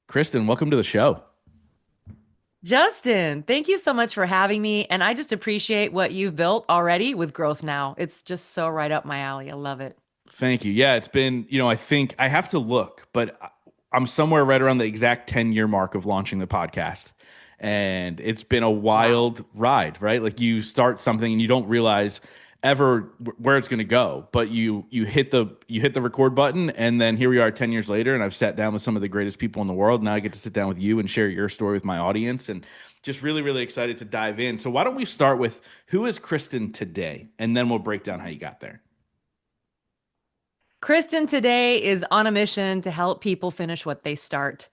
Kristin, welcome to the show. Justin, thank you so much for having me. And I just appreciate what you've built already with Growth Now. It's just so right up my alley. I love it. Thank you. Yeah, it's been, I think I have to look, but I'm somewhere right around the exact 10-year mark of launching the podcast. And it's been a Wow. wild ride, right? Like you start something and you don't realize ever where it's going to go, but you hit the record button and then here we are 10 years later and I've sat down with some of the greatest people in the world. Now I get to sit down with you and share your story with my audience and just really really excited to dive in. So why don't we start with who is Kristin today and then we'll break down how you got there. Kristen today is on a mission to help people finish what they start.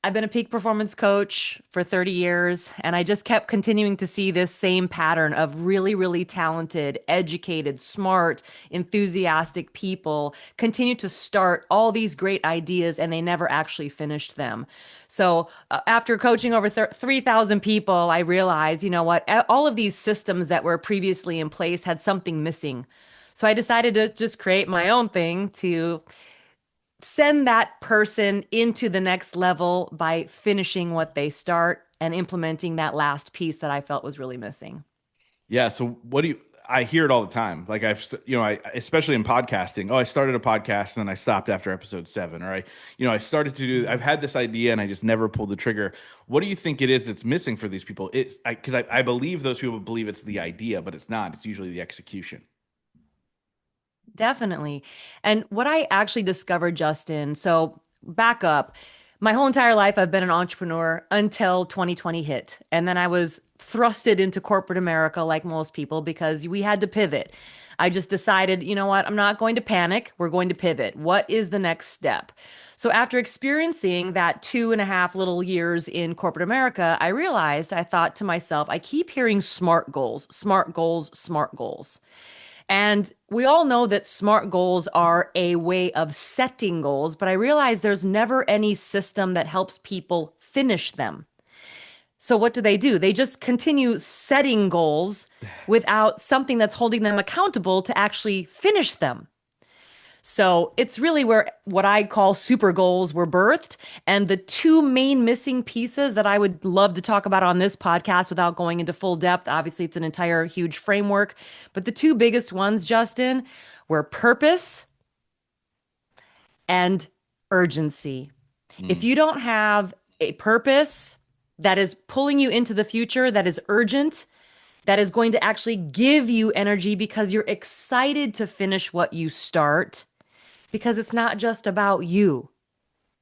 I've been a peak performance coach for 30 years, and I just kept continuing to see this same pattern of really, really talented, educated, smart, enthusiastic people continue to start all these great ideas and they never actually finished them. So, after coaching over 3,000 people, I realized, you know what, all of these systems that were previously in place had something missing. So I decided to just create my own thing to send that person into the next level by finishing what they start and implementing that last piece that I felt was really missing. Yeah. So what do you? I hear it all the time. Like I especially in podcasting. Oh, I started a podcast and then I stopped after episode 7. Or I started to do. I've had this idea and I just never pulled the trigger. What do you think it is that's missing for these people? It's because I believe those people believe it's the idea, but it's not. It's usually the execution. Definitely. And what I actually discovered, Justin, so back up, my whole entire life, I've been an entrepreneur until 2020 hit. And then I was thrusted into corporate America like most people because we had to pivot. I just decided, you know what? I'm not going to panic. We're going to pivot. What is the next step? So after experiencing that 2.5 little years in corporate America, I realized, I thought to myself, I keep hearing smart goals, smart goals, smart goals. And we all know that SMART goals are a way of setting goals, but I realize there's never any system that helps people finish them. So what do? They just continue setting goals without something that's holding them accountable to actually finish them. So it's really where what I call super goals were birthed. And the two main missing pieces that I would love to talk about on this podcast without going into full depth, obviously, it's an entire huge framework. But the two biggest ones, Justin, were purpose and urgency. If Mm, you don't have a purpose that is pulling you into the future, that is urgent, that is going to actually give you energy because you're excited to finish what you start, because it's not just about you.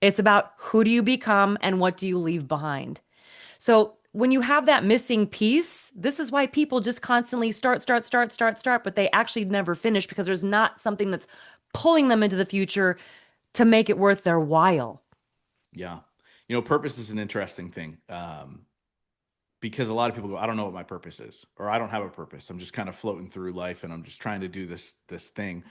It's about who do you become and what do you leave behind. So when you have that missing piece, this is why people just constantly start, but they actually never finish because there's not something that's pulling them into the future to make it worth their while. yeah. Purpose is an interesting thing. Because a lot of people go, I don't know what my purpose is, or I don't have a purpose. I'm just kind of floating through life, and I'm just trying to do this thing,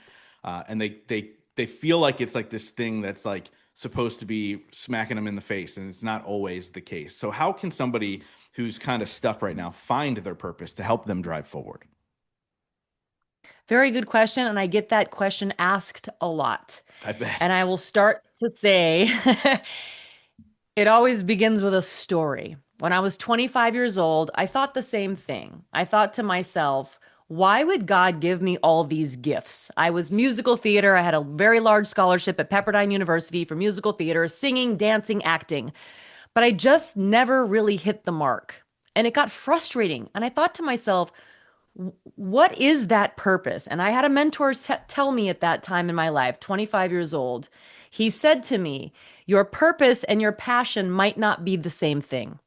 and they feel like it's like this thing that's like supposed to be smacking them in the face, and it's not always the case. So how can somebody who's kind of stuck right now find their purpose to help them drive forward? Very good question. And I get that question asked a lot. I bet. And I will start to say it always begins with a story. When I was 25 years old, I thought the same thing. I thought to myself, why would God give me all these gifts? I was musical theater. I had a very large scholarship at Pepperdine University for musical theater, singing, dancing, acting. But I just never really hit the mark. And it got frustrating. And I thought to myself, what is that purpose? And I had a mentor tell me at that time in my life, 25 years old, he said to me, your purpose and your passion might not be the same thing.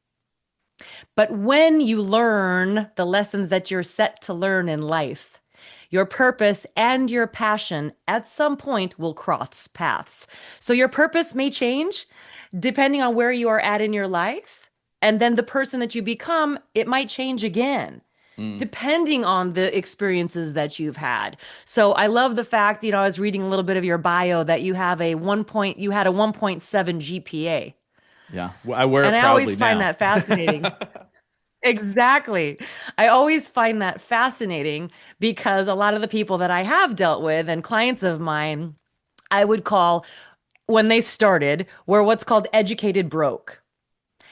But when you learn the lessons that you're set to learn in life, your purpose and your passion at some point will cross paths. So your purpose may change depending on where you are at in your life. And then the person that you become, it might change again Mm. depending on the experiences that you've had. So I love the fact, I was reading a little bit of your bio that you had a 1.7 GPA. Yeah, well, I wear And it I always proudly find now. that fascinating. Exactly. I always find that fascinating because a lot of the people that I have dealt with and clients of mine, I would call when they started were what's called educated broke.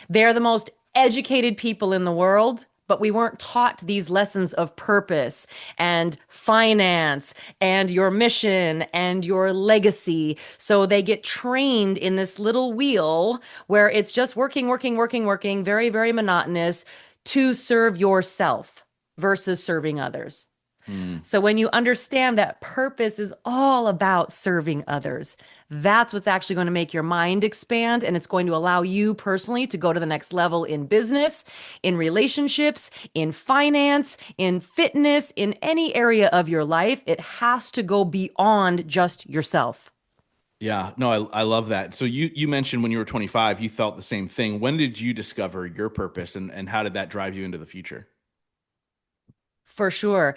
They're the most educated people in the world, but we weren't taught these lessons of purpose and finance and your mission and your legacy. So they get trained in this little wheel where it's just working, working, working, working, very, very monotonous to serve yourself versus serving others. Mm. So when you understand that purpose is all about serving others, that's what's actually going to make your mind expand, and it's going to allow you personally to go to the next level in business, in relationships, in finance, in fitness, in any area of your life. It has to go beyond just yourself. Yeah, no, I love that. So you mentioned when you were 25, you felt the same thing. When did you discover your purpose and how did that drive you into the future? For sure.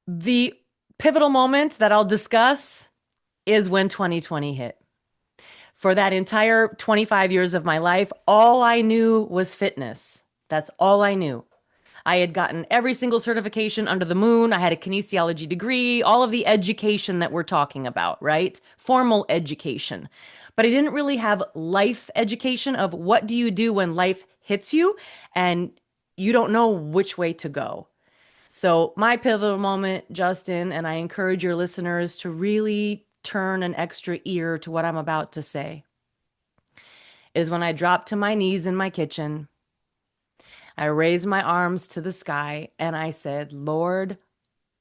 The pivotal moment that I'll discuss is when 2020 hit. For that entire 25 years of my life, all I knew was fitness. That's all I knew. I had gotten every single certification under the moon. I had a kinesiology degree, all of the education that we're talking about, right? Formal education. But I didn't really have life education of what do you do when life hits you and you don't know which way to go. So, my pivotal moment, Justin, and I encourage your listeners to really turn an extra ear to what I'm about to say, is when I dropped to my knees in my kitchen. I raised my arms to the sky and I said, Lord,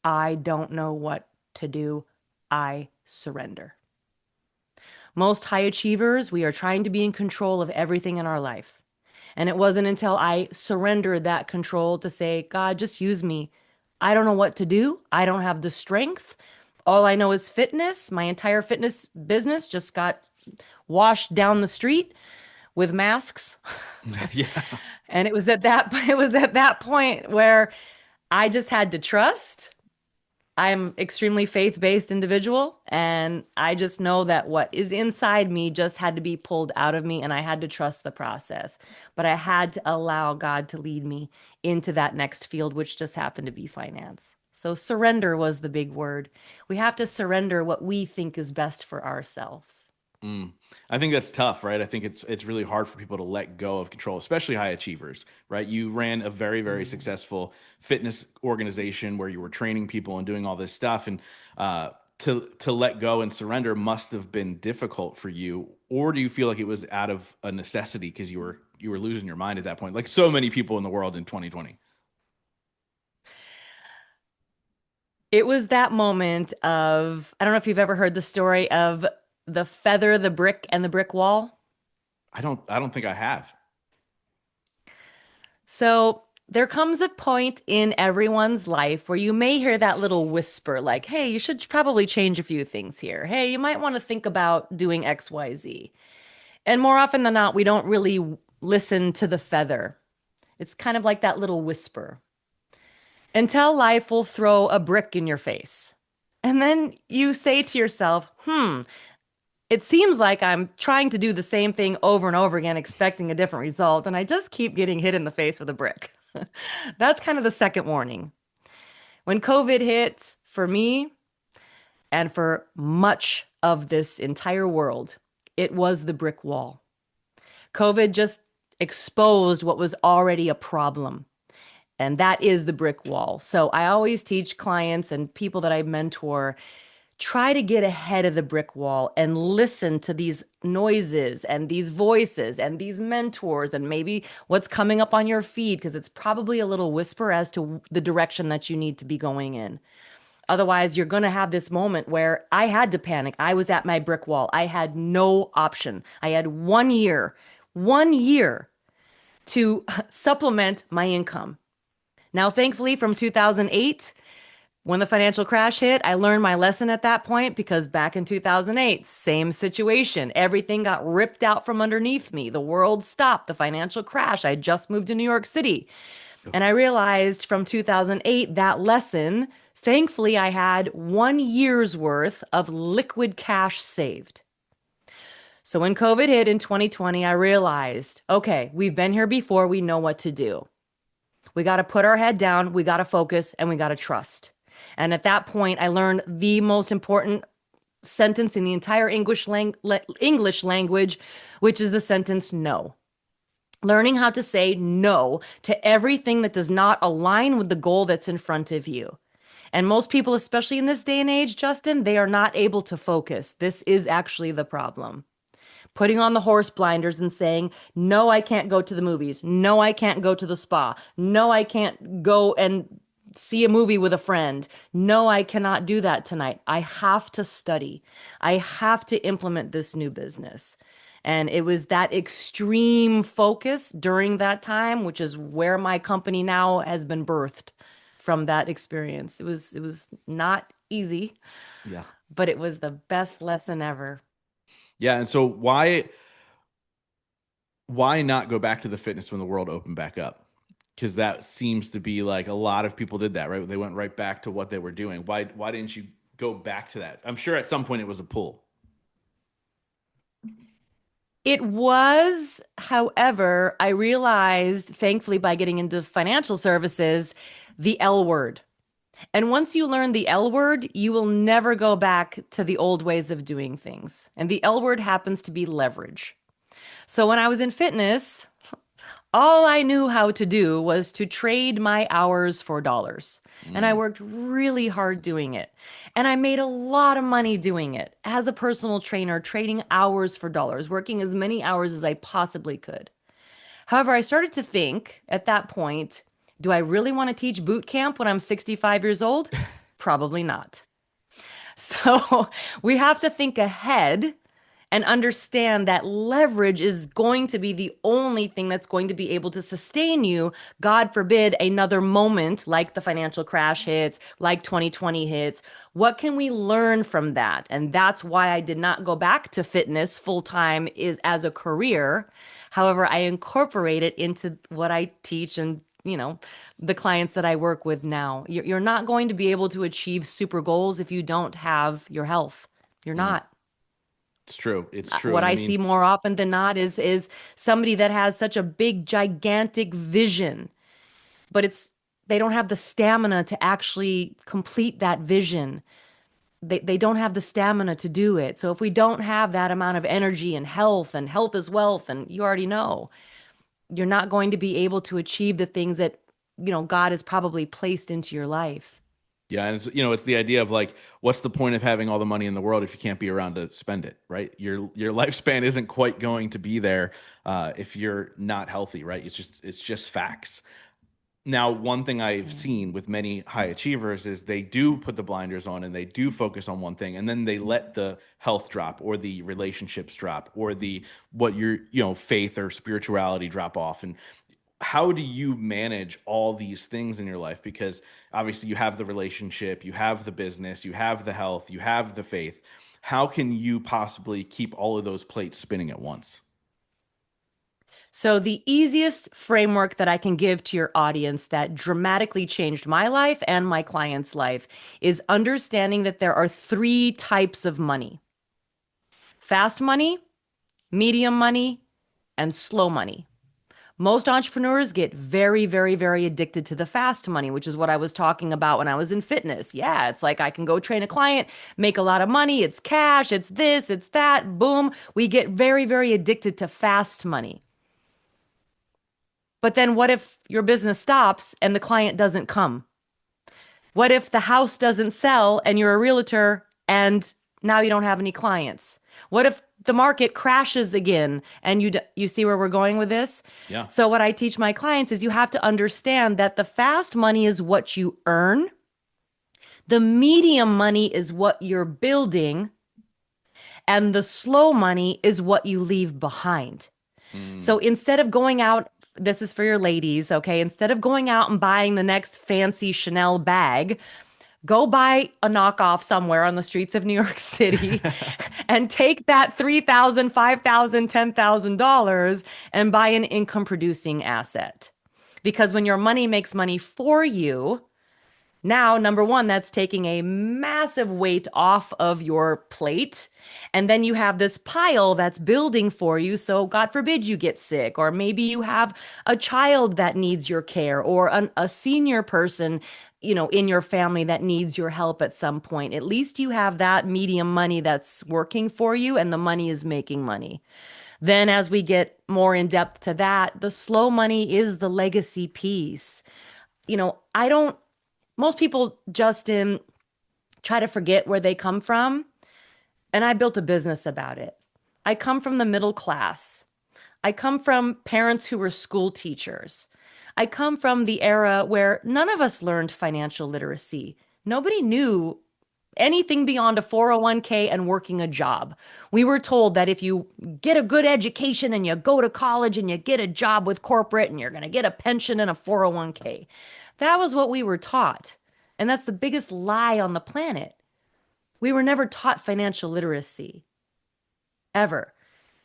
I don't know what to do. I surrender. Most high achievers, we are trying to be in control of everything in our life. And it wasn't until I surrendered that control to say, God, just use me. I don't know what to do. I don't have the strength. All I know is fitness. My entire fitness business just got washed down the street with masks. Yeah. And it was at that point where I just had to trust. I'm extremely faith-based individual, and I just know that what is inside me just had to be pulled out of me, and I had to trust the process. But I had to allow God to lead me into that next field, which just happened to be finance. So surrender was the big word. We have to surrender what we think is best for ourselves. Mm. I think that's tough, right? I think it's really hard for people to let go of control, especially high achievers, right? You ran a very, very Mm. successful fitness organization where you were training people and doing all this stuff, and to let go and surrender must have been difficult for you. Or do you feel like it was out of a necessity because you were losing your mind at that point, like so many people in the world in 2020? It was that moment of, I don't know if you've ever heard the story of the feather, the brick, and the brick wall. I don't think I have. So there comes a point in everyone's life where you may hear that little whisper, like, hey, you should probably change a few things here. Hey, you might want to think about doing XYZ. And more often than not, we don't really listen to the feather. It's kind of like that little whisper until life will throw a brick in your face. And then you say to yourself, it seems like I'm trying to do the same thing over and over again, expecting a different result, and I just keep getting hit in the face with a brick. That's kind of the second warning. When COVID hit for me and for much of this entire world, it was the brick wall. COVID just exposed what was already a problem, and that is the brick wall. So I always teach clients and people that I mentor, try to get ahead of the brick wall and listen to these noises and these voices and these mentors and maybe what's coming up on your feed, because it's probably a little whisper as to the direction that you need to be going in. Otherwise, you're going to have this moment where I had to panic. I was at my brick wall. I had no option. I had 1 year to supplement my income. Now, thankfully, from 2008, when the financial crash hit, I learned my lesson at that point because back in 2008, same situation. Everything got ripped out from underneath me. The world stopped, the financial crash. I just moved to New York City. And I realized from 2008, that lesson, thankfully, I had 1 year's worth of liquid cash saved. So when COVID hit in 2020, I realized, okay, we've been here before. We know what to do. We got to put our head down, we got to focus, and we got to trust. And at that point, I learned the most important sentence in the entire English language, which is the sentence no. Learning how to say no to everything that does not align with the goal that's in front of you. And most people, especially in this day and age, Justin, they are not able to focus. This is actually the problem. Putting on the horse blinders and saying, no, I can't go to the movies. No, I can't go to the spa. No, I can't go and see a movie with a friend. No, I cannot do that tonight. I have to study. I have to implement this new business. And it was that extreme focus during that time, which is where my company now has been birthed from that experience. It was not easy, Yeah. but it was the best lesson ever. Yeah. And so why not go back to the fitness when the world opened back up? Because that seems to be like a lot of people did that, right? They went right back to what they were doing. Why didn't you go back to that? I'm sure at some point it was a pull. It was, however, I realized, thankfully, by getting into financial services, the L word. And once you learn the L word, you will never go back to the old ways of doing things. And the L word happens to be leverage. So when I was in fitness, all I knew how to do was to trade my hours for dollars. And I Mm, worked really hard doing it. And I made a lot of money doing it as a personal trainer, trading hours for dollars, working as many hours as I possibly could. However, I started to think at that point, do I really want to teach boot camp when I'm 65 years old? Probably not. So we have to think ahead and understand that leverage is going to be the only thing that's going to be able to sustain you. God forbid another moment like the financial crash hits, like 2020 hits. What can we learn from that? And that's why I did not go back to fitness full time is as a career. However, I incorporate it into what I teach and the clients that I work with now. You're not going to be able to achieve super goals if you don't have your health. You're mm. not. It's true. It's true. What And I I see mean, more often than not is somebody that has such a big gigantic vision, but they don't have the stamina to actually complete that vision. They don't have the stamina to do it. So if we don't have that amount of energy and health is wealth, and you already know, you're not going to be able to achieve the things that, God has probably placed into your life. yeah, and it's the idea of like, what's the point of having all the money in the world if you can't be around to spend it, right? Your lifespan isn't quite going to be there if you're not healthy, right? It's just facts. Now, one thing I've Yeah. seen with many high achievers is they do put the blinders on and they do focus on one thing, and then they let the health drop or the relationships drop or the what your faith or spirituality drop off. And how do you manage all these things in your life? Because obviously you have the relationship, you have the business, you have the health, you have the faith. How can you possibly keep all of those plates spinning at once? So, the easiest framework that I can give to your audience that dramatically changed my life and my client's life is understanding that there are three types of money: fast money, medium money, and slow money. Most entrepreneurs get very, very, very addicted to the fast money, which is what I was talking about when I was in fitness. Yeah, it's like I can go train a client, make a lot of money, it's cash, it's this, it's that, boom. We get very, very addicted to fast money. But then what if your business stops and the client doesn't come? What if the house doesn't sell and you're a realtor and now you don't have any clients? What if the market crashes again and you see where we're going with this? Yeah. So what I teach my clients is you have to understand that the fast money is what you earn. The medium money is what you're building and the slow money is what you leave behind. Mm, So instead of going out, this is for your ladies, okay? Instead of going out and buying the next fancy Chanel bag, go buy a knockoff somewhere on the streets of New York City and take that $3,000, $5,000, $10,000 and buy an income producing asset. Because when your money makes money for you, Now, number one, that's taking a massive weight off of your plate. And then you have this pile that's building for you. So, God forbid you get sick, or maybe you have a child that needs your care, or a senior person, in your family that needs your help at some point. At least you have that medium money that's working for you, and the money is making money. Then, as we get more in depth to that, the slow money is the legacy piece. I don't, most people, Justin, try to forget where they come from. And I built a business about it. I come from the middle class. I come from parents who were school teachers. I come from the era where none of us learned financial literacy. Nobody knew anything beyond a 401k and working a job. We were told that if you get a good education and you go to college and you get a job with corporate and you're going to get a pension and a 401k. That was what we were taught. And that's the biggest lie on the planet. We were never taught financial literacy, ever.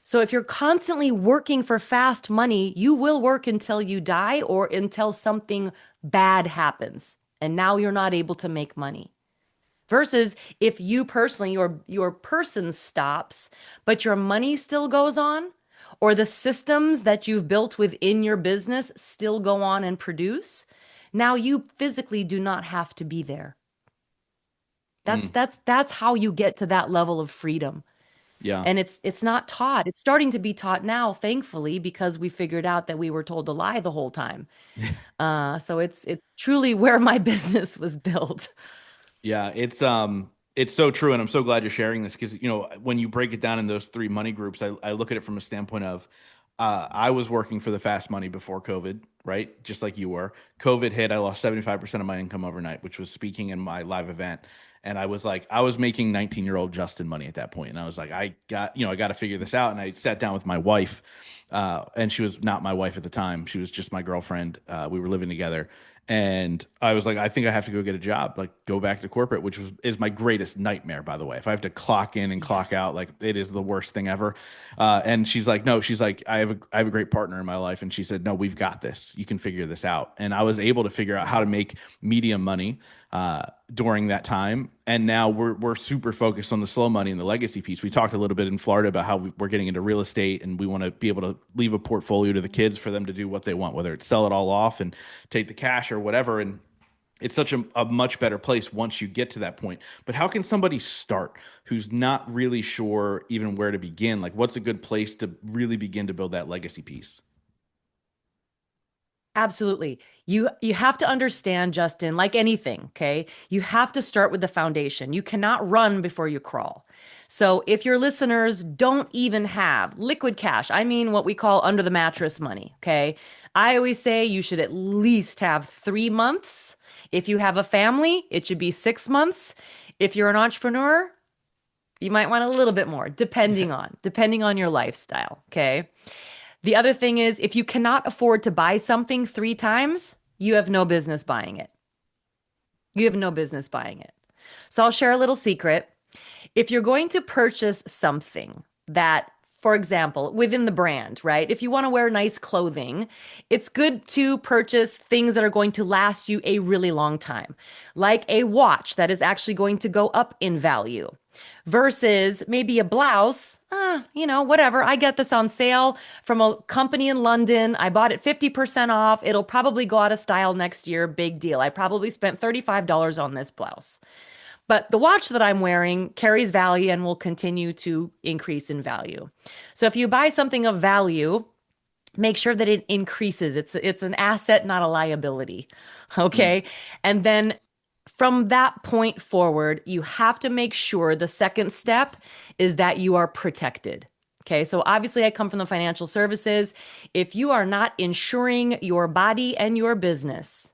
So if you're constantly working for fast money, you will work until you die or until something bad happens. And now you're not able to make money. Versus if you personally, your person stops, but your money still goes on, or the systems that you've built within your business still go on and produce, now you physically do not have to be there. That's Mm, that's that's how you get to that level of freedom. yeah. And it's not taught. It's starting to be taught now, thankfully, because we figured out that we were told to lie the whole time. So it's truly where my business was built. Yeah, it's so true, and I'm so glad you're sharing this because when you break it down in those three money groups, I look at it from a standpoint of I was working for the fast money before COVID, right? Just like you were. COVID hit, I lost 75% of my income overnight, which was speaking in my live event. And I was like, I was making 19-year-old Justin money at that point. And I was like, I got to figure this out. And I sat down with my wife, and she was not my wife at the time. She was just my girlfriend. We were living together. And I was like, I think I have to go get a job, like go back to corporate, which is my greatest nightmare, by the way. If I have to clock in and Yeah. clock out, like it is the worst thing ever. And she's like, no, she's like, I have a great partner in my life. And she said, no, we've got this. You can figure this out. And I was able to figure out how to make medium money during that time. And now we're super focused on the slow money and the legacy piece. We talked a little bit in Florida about how we're getting into real estate and we want to be able to leave a portfolio to the kids for them to do what they want, whether it's sell it all off and take the cash or whatever. And it's such a much better place once you get to that point. But how can somebody start who's not really sure even where to begin? Like, what's a good place to really begin to build that legacy piece? Absolutely. You have to understand, Justin, like anything, okay? You have to start with the foundation. You cannot run before you crawl. So if your listeners don't even have liquid cash, I mean what we call under the mattress money, okay? I always say you should at least have 3 months. If you have a family, it should be 6 months. If you're an entrepreneur, you might want a little bit more, depending on your lifestyle, okay? The other thing is, if you cannot afford to buy something 3 times, you have no business buying it. You have no business buying it. So I'll share a little secret. If you're going to purchase something that, for example, within the brand, right? If you want to wear nice clothing, it's good to purchase things that are going to last you a really long time, like a watch that is actually going to go up in value versus maybe a blouse. Whatever. I get this on sale from a company in London. I bought it 50% off. It'll probably go out of style next year. Big deal. I probably spent $35 on this blouse. But the watch that I'm wearing carries value and will continue to increase in value. So if you buy something of value, make sure that it increases. It's an asset, not a liability. Mm, Okay? And then from that point forward, you have to make sure the second step is that you are protected. Okay, so obviously, I come from the financial services. If you are not insuring your body and your business,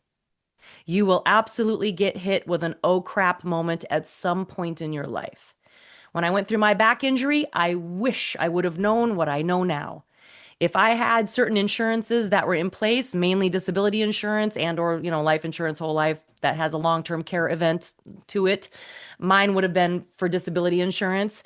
you will absolutely get hit with an oh crap moment at some point in your life. When I went through my back injury, I wish I would have known what I know now. If I had certain insurances that were in place, mainly disability insurance and or, life insurance whole life that has a long-term care event to it, mine would have been for disability insurance.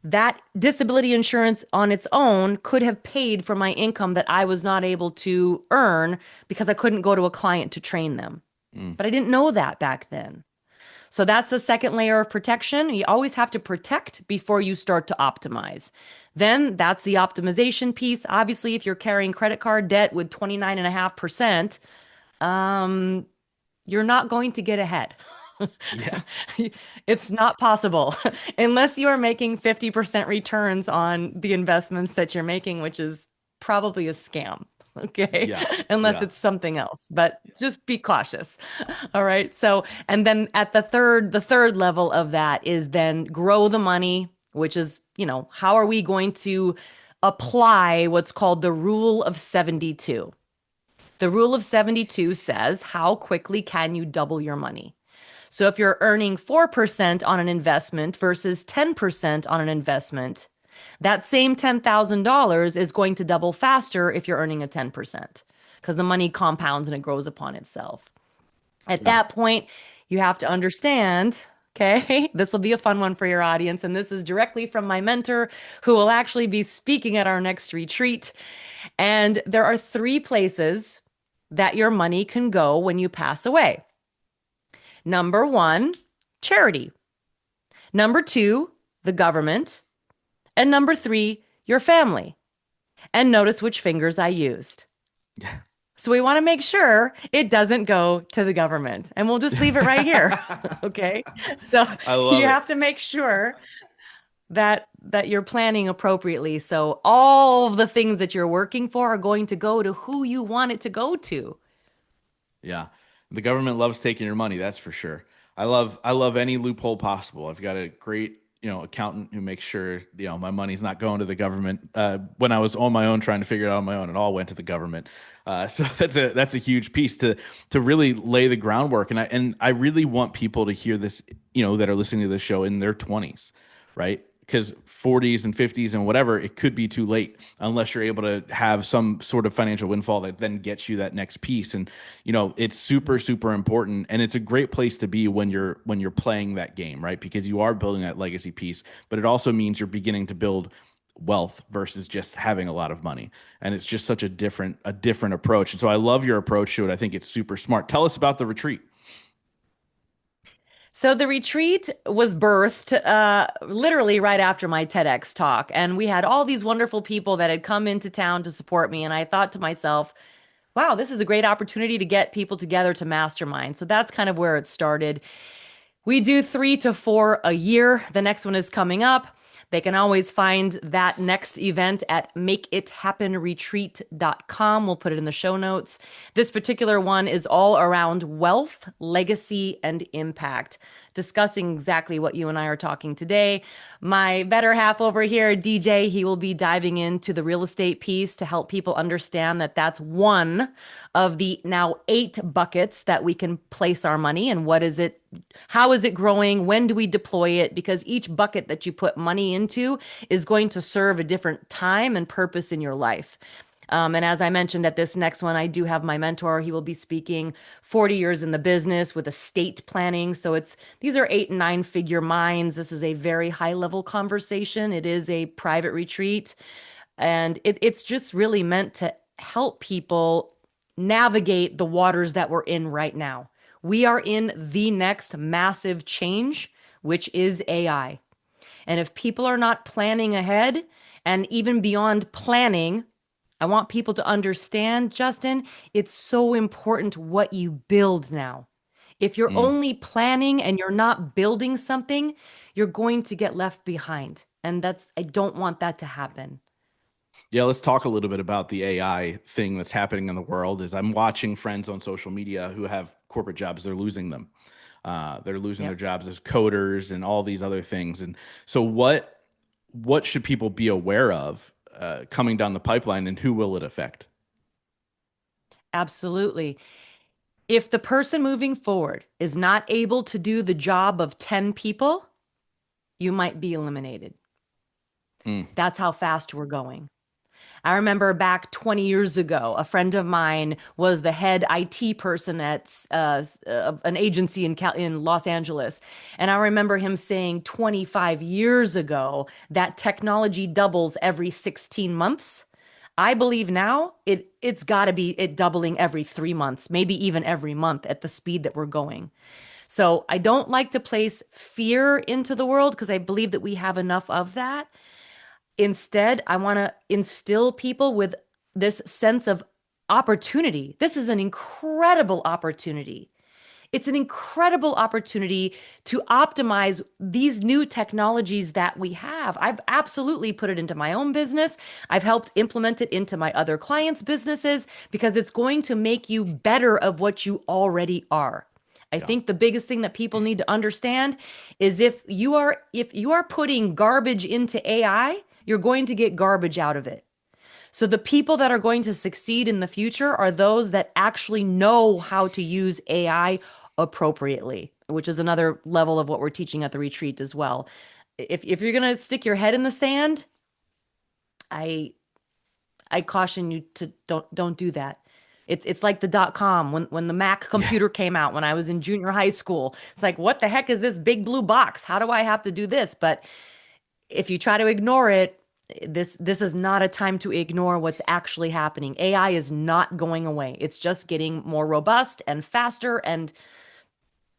That disability insurance on its own could have paid for my income that I was not able to earn because I couldn't go to a client to train them. Mm. But I didn't know that back then. So that's the second layer of protection. You always have to protect before you start to optimize. Then that's the optimization piece. Obviously, if you're carrying credit card debt with 29.5%, you're not going to get ahead. Yeah. It's not possible unless you are making 50% returns on the investments that you're making, which is probably a scam. Okay. Yeah. Unless Yeah. it's something else, but just be cautious. All right. So, and then at the third level of that is then grow the money, which is, how are we going to apply what's called the rule of 72? The rule of 72 says, how quickly can you double your money? So if you're earning 4% on an investment versus 10% on an investment, that same $10,000 is going to double faster if you're earning a 10% because the money compounds and it grows upon itself. At Yeah. that point, you have to understand, okay, this will be a fun one for your audience. And this is directly from my mentor who will actually be speaking at our next retreat. And there are three places that your money can go when you pass away. Number one, charity. Number two, the government. And number three, your family. And notice which fingers I used. So we want to make sure it doesn't go to the government. And we'll just leave it right here. Okay. So I you love it. have to make sure that you're planning appropriately. So all of the things that you're working for are going to go to who you want it to go to. Yeah. The government loves taking your money, that's for sure. I love any loophole possible. I've got a great, accountant who makes sure, my money's not going to the government. When I was on my own trying to figure it out on my own, it all went to the government. So that's a huge piece to really lay the groundwork. And I really want people to hear this, that are listening to this show in their 20s, right? Because 40s and 50s and whatever, it could be too late unless you're able to have some sort of financial windfall that then gets you that next piece. And it's super, super important, and it's a great place to be when you're playing that game, right? Because you are building that legacy piece, but it also means you're beginning to build wealth versus just having a lot of money. And it's just such a different approach. And so I love your approach to it. I think it's super smart. Tell us about the retreat. So the retreat was birthed literally right after my TEDx talk. And we had all these wonderful people that had come into town to support me. And I thought to myself, wow, this is a great opportunity to get people together to mastermind. So that's kind of where it started. We do 3 to 4 a year. The next one is coming up. They can always find that next event at makeithappenretreat.com. We'll put it in the show notes. This particular one is all around wealth, legacy, and impact, discussing exactly what you and I are talking today. My better half over here, DJ, he will be diving into the real estate piece to help people understand that that's one of the now 8 buckets that we can place our money and what is it, how is it growing, when do we deploy it, because each bucket that you put money into is going to serve a different time and purpose in your life. And as I mentioned at this next one, I do have my mentor. He will be speaking 40 years in the business with estate planning. So these are 8 and 9 figure minds. This is a very high level conversation. It is a private retreat, and it's just really meant to help people navigate the waters that we're in right now. We are in the next massive change, which is AI. And if people are not planning ahead and even beyond planning, I want people to understand, Justin, it's so important what you build now. If you're Mm. only planning and you're not building something, you're going to get left behind. And I don't want that to happen. Yeah, let's talk a little bit about the AI thing that's happening in the world. Is I'm watching friends on social media who have corporate jobs, they're losing them. They're losing their Yep. jobs as coders and all these other things. And so, what should people be aware of coming down the pipeline, and who will it affect? Absolutely. If the person moving forward is not able to do the job of 10 people, you might be eliminated. Mm. That's how fast we're going. I remember back 20 years ago, a friend of mine was the head IT person at an agency in Los Angeles. And I remember him saying 25 years ago that technology doubles every 16 months. I believe now it's got to be it doubling every 3 months, maybe even every month at the speed that we're going. So I don't like to place fear into the world because I believe that we have enough of that. Instead, I want to instill people with this sense of opportunity. This is an incredible opportunity. It's an incredible opportunity to optimize these new technologies that we have. I've absolutely put it into my own business. I've helped implement it into my other clients' businesses because it's going to make you better of what you already are. I Yeah. think the biggest thing that people need to understand is if you are putting garbage into AI, you're going to get garbage out of it. So the people that are going to succeed in the future are those that actually know how to use AI appropriately, which is another level of what we're teaching at the retreat as well. If you're going to stick your head in the sand, I I caution you to don't do that. It's like the dot com when the Mac Yeah. computer came out when I was in junior high school. It's like, what the heck is this big blue box? How do I have to do this? But if you try to ignore it, this is not a time to ignore what's actually happening. AI is not going away. It's just getting more robust and faster, and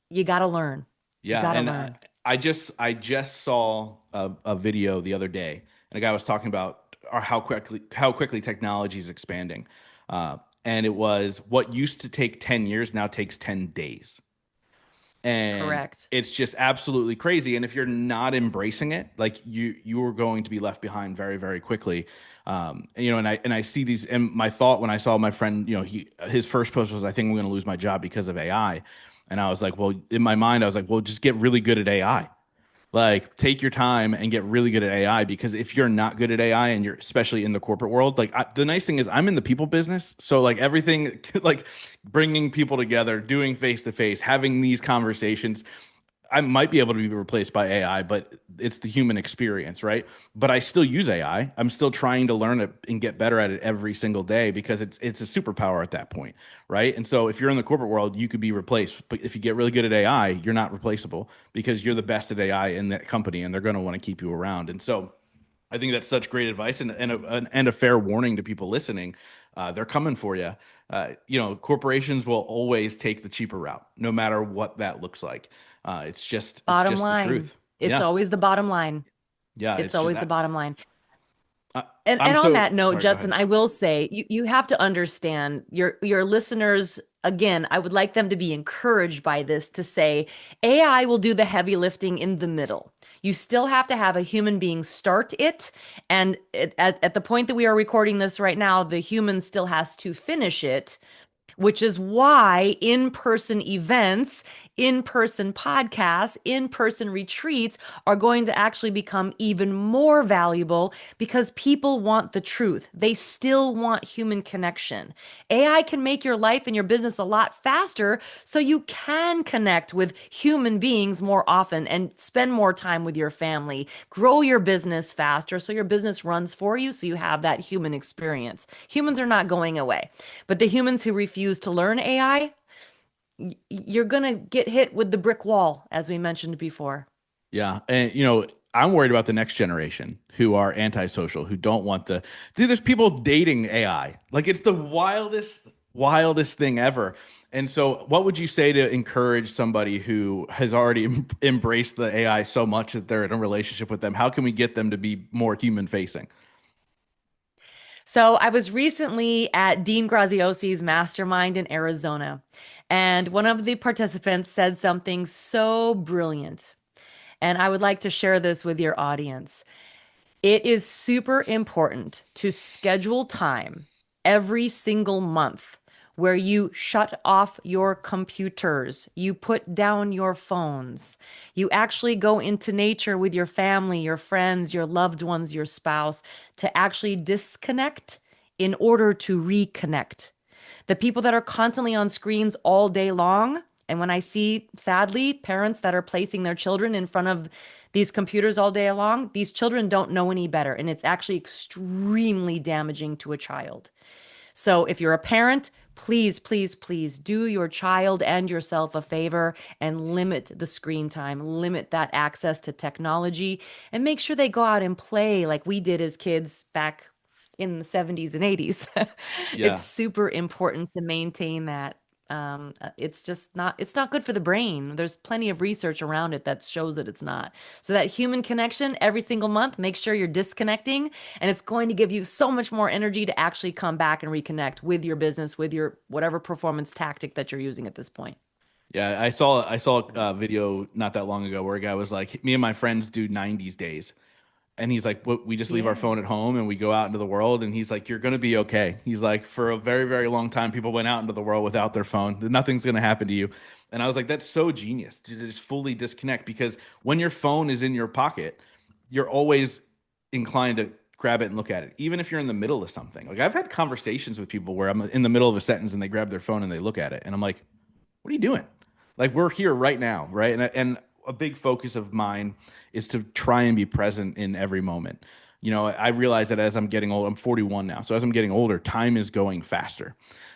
you got to learn. You Yeah, got to and learn. I just saw a video the other day, and a guy was talking about how quickly technology is expanding, and it was what used to take 10 years now takes 10 days, and Correct. it's just absolutely crazy. And if you're not embracing it, like you are going to be left behind very very quickly. And I see these, and my thought when I saw my friend, his first post was, I think I'm going to lose my job because of AI. And I was like, well, in my mind, I was like, well, just get really good at AI. Like, take your time and get really good at AI, because if you're not good at AI, and you're especially in the corporate world, like the nice thing is I'm in the people business. So like everything, like bringing people together, doing face to face, having these conversations, I might be able to be replaced by AI, but it's the human experience, right? But I still use AI. I'm still trying to learn it and get better at it every single day, because it's a superpower at that point, right? And so if you're in the corporate world, you could be replaced, but if you get really good at AI, you're not replaceable, because you're the best at AI in that company, and they're going to want to keep you around. And so I think that's such great advice, and a fair warning to people listening. They're coming for you. Corporations will always take the cheaper route, no matter what that looks like. It's Bottom just the line. truth. It's Yeah, always the bottom line. yeah. It's It's just always the bottom line. I, And I'm on so that note, sorry. Go Justin, ahead. I will say you have to understand your listeners. Again, I would like them to be encouraged by this to say AI will do the heavy lifting in the middle. You still have to have a human being start it. And at the point that we are recording this right now, the human still has to finish it, which is why in person events, in person podcasts, in person retreats are going to actually become even more valuable because people want the truth. They still want human connection. AI can make your life and your business a lot faster so you can connect with human beings more often and spend more time with your family, grow your business faster so your business runs for you so you have that human experience. Humans are not going away. But the humans who refuse to learn AI, you're going to get hit with the brick wall, as we mentioned before. Yeah, and I'm worried about the next generation who are antisocial, who don't want the. Dude, there's people dating AI. Like, it's the wildest thing ever. And so, what would you say to encourage somebody who has already embraced the AI so much that they're in a relationship with them? How can we get them to be more human facing? So I was recently at Dean Graziosi's mastermind in Arizona, and one of the participants said something so brilliant. And I would like to share this with your audience. It is super important to schedule time every single month where you shut off your computers, you put down your phones, you actually go into nature with your family, your friends, your loved ones, your spouse to actually disconnect in order to reconnect. The people that are constantly on screens all day long, and when I see, sadly, parents that are placing their children in front of these computers all day long, these children don't know any better. And it's actually extremely damaging to a child. So if you're a parent, please, please, please do your child and yourself a favor and limit the screen time, limit that access to technology, and make sure they go out and play like we did as kids back in the 70s and 80s. It's Yeah. super important to maintain that. It's just not, it's not good for the brain. There's plenty of research around it that shows that it's not. So that human connection every single month, make sure you're disconnecting, and it's going to give you so much more energy to actually come back and reconnect with your business, with your whatever performance tactic that you're using at this point. Yeah, I saw a video not that long ago where a guy was like, "Me and my friends do 90s days," and he's like, "We just leave our Yeah. phone at home and we go out into the world." And he's like, "You're gonna be okay." He's like, "For a very, very long time, people went out into the world without their phone. Nothing's gonna happen to you." And I was like, "That's so genius to just fully disconnect because when your phone is in your pocket, you're always inclined to grab it and look at it, even if you're in the middle of something." Like I've had conversations with people where I'm in the middle of a sentence and they grab their phone and they look at it, and I'm like, "What are you doing?" Like we're here right now, right? And a big focus of mine is to try and be present in every moment. I realize that as I'm getting old, I'm 41 now. So as I'm getting older, time is going faster.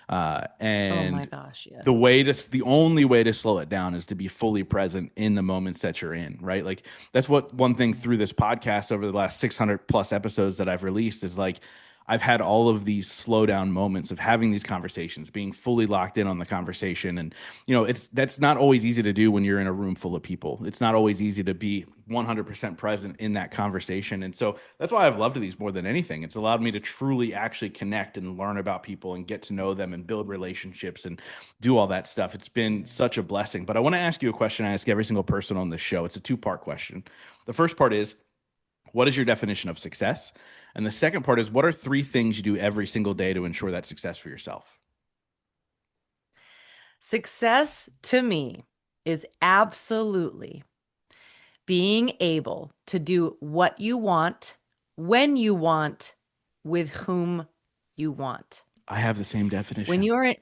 Oh my And gosh, the yes. way to the only way to slow it down is to be fully present in the moments that you're in, right? Like that's what one thing through this podcast over the last 600 plus episodes that I've released is like I've had all of these slow down moments of having these conversations, being fully locked in on the conversation. And, it's that's not always easy to do when you're in a room full of people. It's not always easy to be 100% present in that conversation. And so that's why I've loved these more than anything. It's allowed me to truly actually connect and learn about people and get to know them and build relationships and do all that stuff. It's been such a blessing. But I want to ask you a question I ask every single person on this show. It's a two-part question. The first part is, what is your definition of success? And the second part is, what are three things you do every single day to ensure that success for yourself? Success to me is absolutely being able to do what you want, when you want, with whom you want. I have the same When definition. you're in,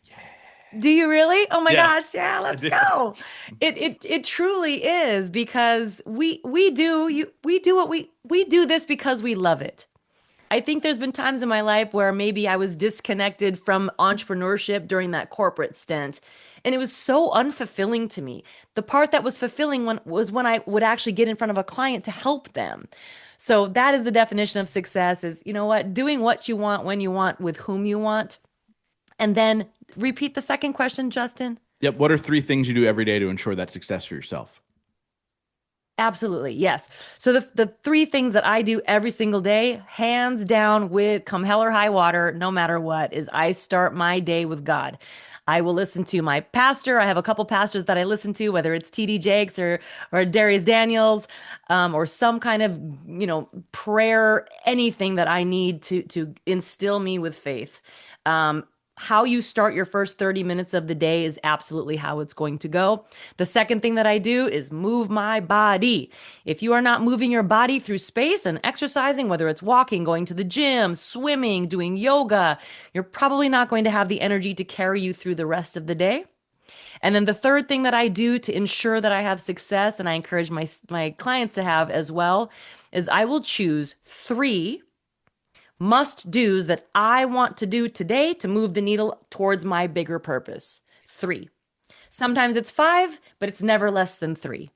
do you really? Oh my Yeah, gosh, yeah, I let's do. go. It truly is, because we do what we do this because we love it. I think there's been times in my life where maybe I was disconnected from entrepreneurship during that corporate stint. And it was so unfulfilling to me. The part that was fulfilling was when I would actually get in front of a client to help them. So that is the definition of success, is, you know what, doing what you want, when you want, with whom you want. And then repeat the second question, Justin. Yep. What are three things you do every day to ensure that success for yourself? Absolutely. Yes. So the three things that I do every single day, hands down, with come hell or high water, no matter what, is I start my day with God. I will listen to my pastor. I have a couple pastors that I listen to, whether it's TD Jakes or Darius Daniels, or some kind of, prayer, anything that I need to instill me with faith. How you start your first 30 minutes of the day is absolutely how it's going to go. The second thing that I do is move my body. If you are not moving your body through space and exercising, whether it's walking, going to the gym, swimming, doing yoga, you're probably not going to have the energy to carry you through the rest of the day. And then the third thing that I do to ensure that I have success, and I encourage my clients to have as well, is I will choose three must do's that I want to do today to move the needle towards my bigger purpose. Three. Sometimes it's five, but it's never less than three.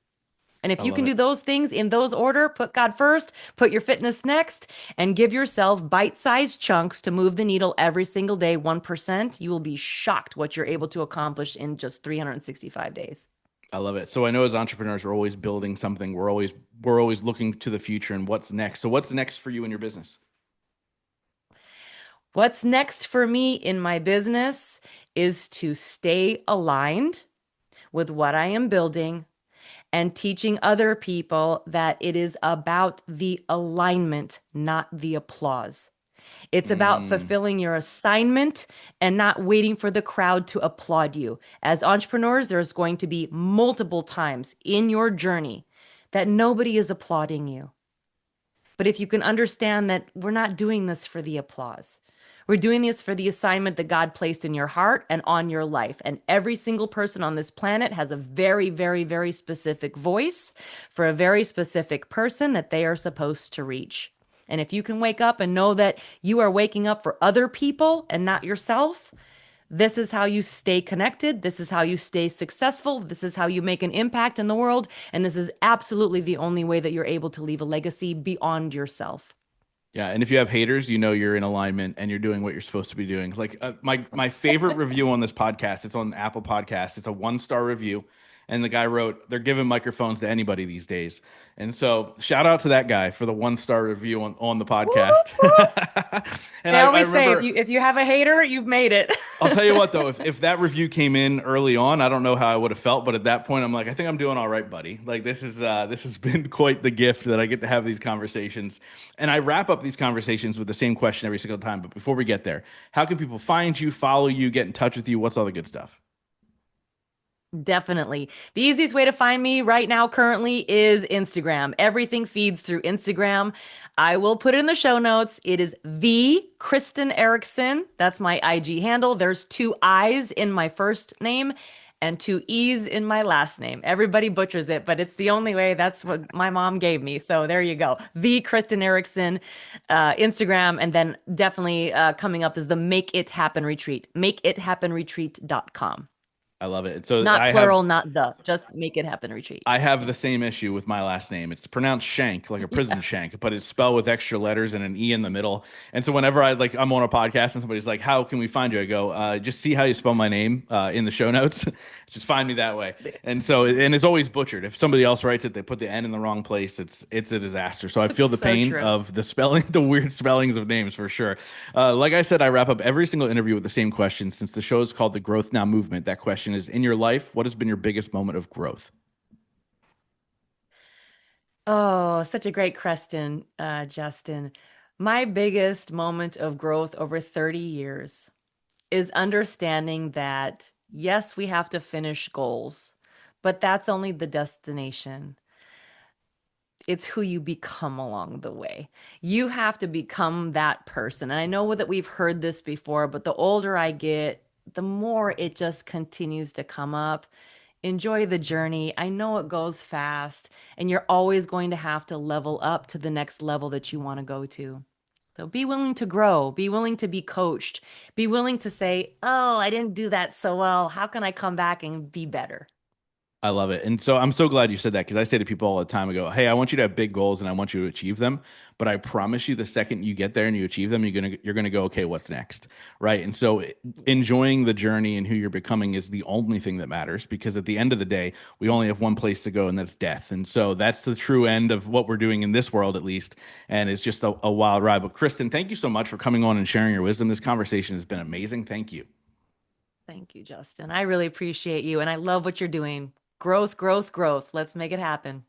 And if I you love can do it. those things in those order, put God first, put your fitness next, and give yourself bite-sized chunks to move the needle every single day, 1%, you will be shocked what you're able to accomplish in just 365 days. I love it. So I know as entrepreneurs, we're always building something. We're always looking to the future and what's next. So what's next for you in your business? What's next for me in my business is to stay aligned with what I am building and teaching other people that it is about the alignment, not the applause. It's about Mm, fulfilling your assignment and not waiting for the crowd to applaud you. As entrepreneurs, there's going to be multiple times in your journey that nobody is applauding you. But if you can understand that we're not doing this for the applause, we're doing this for the assignment that God placed in your heart and on your life. And every single person on this planet has a very, very, very specific voice for a very specific person that they are supposed to reach. And if you can wake up and know that you are waking up for other people and not yourself, this is how you stay connected. This is how you stay successful. This is how you make an impact in the world. And this is absolutely the only way that you're able to leave a legacy beyond yourself. Yeah, and if you have haters, you know you're in alignment and you're doing what you're supposed to be doing. Like my favorite review on this podcast, it's on Apple Podcasts. It's a 1-star review, and the guy wrote, "They're giving microphones to anybody these days." And so, shout out to that guy for the 1-star review on the Whoop, podcast. whoop. And I I always say remember if you have a hater, you've made it. I'll tell you what though, if that review came in early on, I don't know how I would have felt, but at that point I'm like, I think I'm doing all right, buddy. Like this has been quite the gift that I get to have these conversations. And I wrap up these conversations with the same question every single time. But before we get there, how can people find you, follow you, get in touch with you? What's all the good stuff? Definitely. The easiest way to find me right now currently is Instagram. Everything feeds through Instagram. I will put it in the show notes. It is the Kristin Ericksen. That's my IG handle. There's 2 I's in my first name and 2 E's in my last name. Everybody butchers it, but it's the only way. That's what my mom gave me. So there you go. The Kristin Ericksen, Instagram. And then definitely coming up is the Make It Happen Retreat, makeithappenretreat.com. I love it. So Not plural, not the. Just make it happen retreat. I have the same issue with my last name. It's pronounced Schenck, like a prison Yes. shank, but it's spelled with extra letters and an E in the middle. And so whenever I'm on a podcast and somebody's like, "How can we find you?" I go, "Just see how you spell my name in the show notes. Just find me that way." And so, and it's always butchered. If somebody else writes it, they put the N in the wrong place. It's a disaster. So I feel It's the so pain true. of the spelling, the weird spellings of names for sure. Like I said, I wrap up every single interview with the same question. Since the show is called the Growth Now Movement, that question is: in your life, what has been your biggest moment of growth? Oh, such a great question, Justin. My biggest moment of growth over 30 years is understanding that, yes, we have to finish goals, but that's only the destination. It's who you become along the way. You have to become that person. And I know that we've heard this before, but the older I get, the more it just continues to come up. Enjoy the journey. I know it goes fast, and you're always going to have to level up to the next level that you want to go to. So be willing to grow, be willing to be coached, be willing to say, "Oh, I didn't do that so well. How can I come back and be better?" I love it. And so I'm so glad you said that because I say to people all the time, I go, "Hey, I want you to have big goals and I want you to achieve them. But I promise you the second you get there and you achieve them, you're gonna go, okay, what's next?" Right. And so enjoying the journey and who you're becoming is the only thing that matters because at the end of the day, we only have one place to go, and that's death. And so that's the true end of what we're doing in this world, at least. And it's just a wild ride. But Kristen, thank you so much for coming on and sharing your wisdom. This conversation has been amazing. Thank you. Thank you, Justin. I really appreciate you, and I love what you're doing. Growth, growth, growth. Let's make it happen.